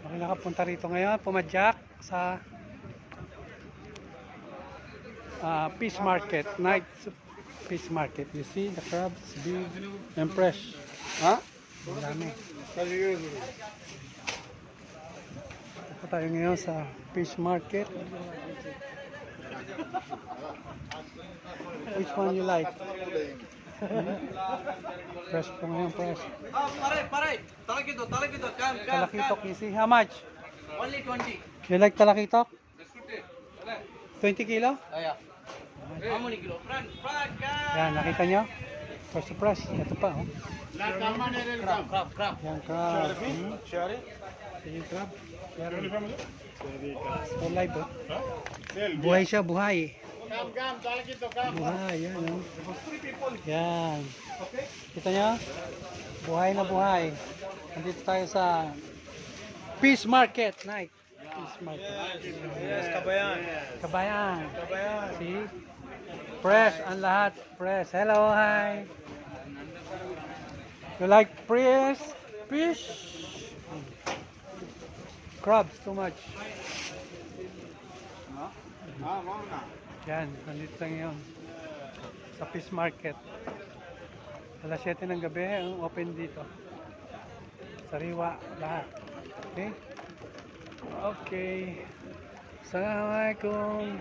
Ako nakapunta rito ngayon, pumadyak sa fish market, night fish market. You see the crabs, big and fresh. Ha? Ang dami. Punta tayo ngayon sa fish market. Which one you like? Fresh po ngayon, fresh. Pare, talakitok, come. Talakitok, you see, how much? Only 20. You like talakitok? 20 kilo? Yeah. How many kilo? Front, come. Yan, nakita nyo? Fresh to fresh. Ito pa, oh. Crab. Yan, crab. Yung crab. So live, oh. Buhay siya, buhay. Buhay, yan, oh. Yan. Kita nyo? Buhay na buhay. Nandito tayo sa fish market, night. Fish market. Yes, kabayan. Kabayan. See? Fresh, ang lahat. Fresh. Hello, hi. You like fresh fish? Crabs, too much. Yan, nandito tayo ngayon sa fish market. Alas 7 ng gabi, ang open dito. Sariwa, lahat. Okay? Okay. Assalamualaikum.